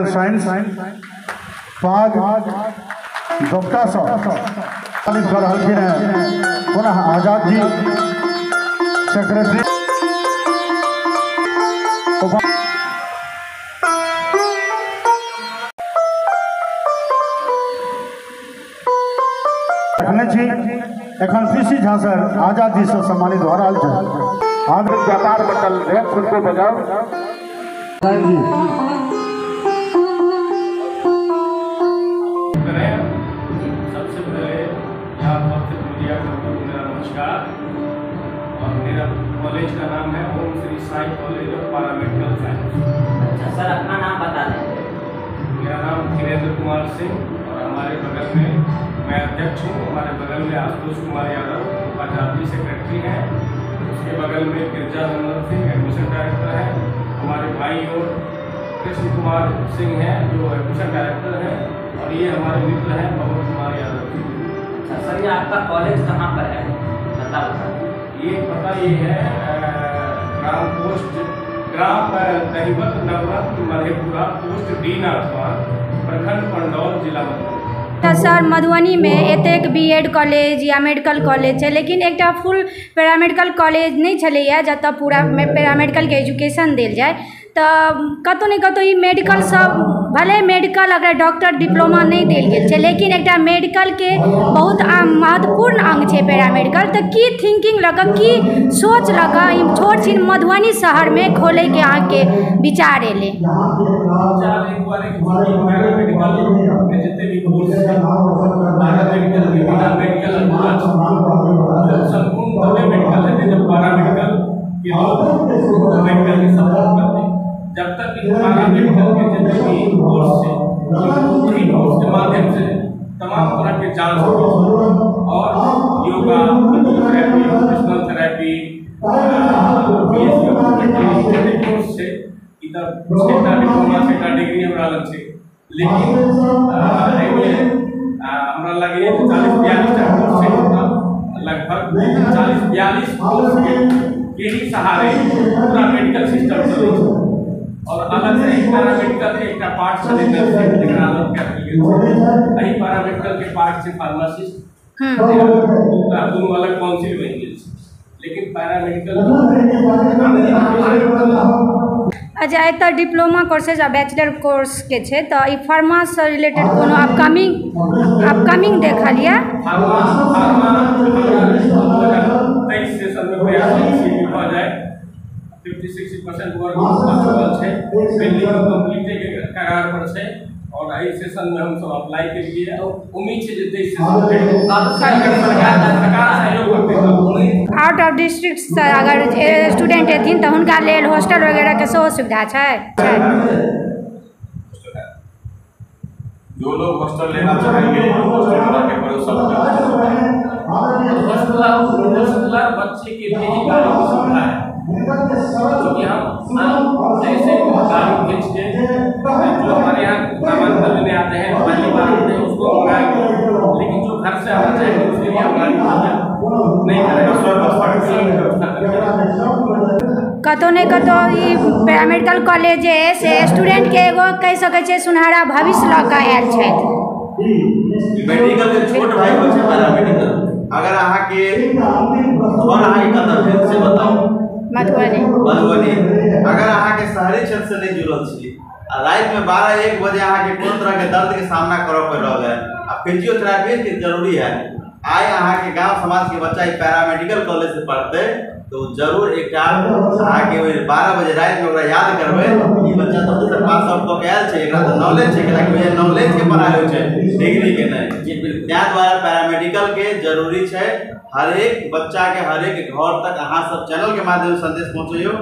Science पाग doctor साहब कर हल्किन पुनः आजाद जी सेक्रेटरी एखन पीसी झा सर आजादी से सम्मानित हो रहा है। हम व्यापार मंडल को बजाओ सबसे पहले यहाँ उपस्थित मीडिया को मेरा नमस्कार। और मेरा कॉलेज का नाम है Om Shri Sai college of paramedical science. अच्छा सर, अपना नाम बता दें। मेरा नाम धीरेन्द्र कुमार सिंह और हमारे बगल में मैं अध्यक्ष हूँ। हमारे बगल में आशुतोष कुमार यादव उपाध्याय सेक्रेटरी हैं। उसके बगल में गिरजा नंदन सिंह एडमिशन डायरेक्टर हैं। हमारे भाई और कृष्ण कुमार सिंह हैं जो एडमिशन डायरेक्टर हैं। और ये हमारे मित्र हैं पवन कुमार यादव। अच्छा सर, ये आपका कॉलेज कहाँ पर है बताओ। ये पता ये है ग्राम दहिवत नवरत्न मधेपुरा पोस्ट डीना प्रखंड पंडौल जिला मधुबनी। सर मधुबनी में एतेक बीएड कॉलेज या मेडिकल कॉलेज है, लेकिन एक फुल पैरामेडिकल कॉलेज नहीं चलैया जतऽ पूरा पैरामेडिकल के एजुकेशन देल जाए। तो कतौ नहीं कतौ मेडिकल सब भले मेडिकल अगर डॉक्टर डिप्लोमा नहीं देल गेल छै, लेकिन एक मेडिकल के बहुत महत्वपूर्ण अंग है पैरामेडिकल। तो की थिंकिंग लगा की सोच लगा छोट छिन मधुबनी शहर में खोले के अहाँ के विचार एले? जब तक पैरामेडिकल के जितने भी कोर्स है उसी कोर्स के माध्यम से तमाम तरह के जांच और yoga, physiotherapy, occupational therapy, course से इधर डिप्लोमा से डिग्री हमरा लग छै। लेकिन हमरा लगे 40-42 कोर्स है, लगभग 40-42 कोर्स के ही सहारे पूरा मेडिकल सिस्टम चलै छै। और अलग से पैरामेडिकल के एक पार्ट से पैरामेडिकल के पार्ट से फार्मासिस्ट दोनों अलग काउंसिल बन गेल। लेकिन पैरामेडिकल अच्छा एतऽ डिप्लोमा कोर्सेज आ बैचलर कोर्स के छै। तो ई फार्मा से रिलेटेड कोनो अपकमिंग देखल या? 23 सेशन में प्रयास हो जाए। 50-60% वर्क हो चुकल है, पेंडिंग कंप्लीट के कगार पर है। और एहि सेशन में हम सब अप्लाई के लिए उम्मीद है जे सरकार सहयोग करते। आउट ऑफ डिस्ट्रिक्ट से अगर स्टूडेंट एथिन तो उनका लेल हॉस्टल वगैरह के सेहो सुविधा है? जो लोग हॉस्टल लेना चाहेंगे हॉस्टल बच्चे के लिए ही गाड़ी की सुविधा है। क्योंकि हम ऐसे गाड़ी खींच के जो हमारे यहाँ नामांकन लेने आते हैं, पहली बार आते हैं उसको मंगाएंगे। लेकिन जो घर से आना चाहेंगे उसके लिए हम गाड़ी नहीं करेंगे। कतौ नहीं कतौ पैरामेडिकल कॉलेज से स्टूडेंट के एगो कह सकै छै सुनहरा भविष्य लऽ कऽ आयल छथि। मेडिकल के छोट भाई बच्चे पैरामेडिकल अगर अहाँ के और अहाँ कतऽ से बताओ मधुबनी अगर अहाँ के शहरी क्षेत्र से नहीं जुड़ल छी रात में 12-1 बजे अहाँ के कोनो तरह के दर्द के सामना करऽ पड़ रहल है आ फिजियोथेरेपी के जरूरी है। आइ अहाँ के गांव समाज के बच्चा पैरामेडिकल कॉलेज से पढ़ते तो जरूर एक अहाँ के 12 बजे रात में याद करबे ई बच्चा तो से पास आउट क के आयल छै, एकरा तो नॉलेज छै कि नॉलेज के पढ़ाई होय छै डिग्री के नहीं। जी बिल्कुल, त्या द्वारा पैरामेडिकल के जरूरी छै। हर एक बच्चा के हर एक घर तक अहाँ सब चैनल के माध्यम से संदेश पहुंचैयो।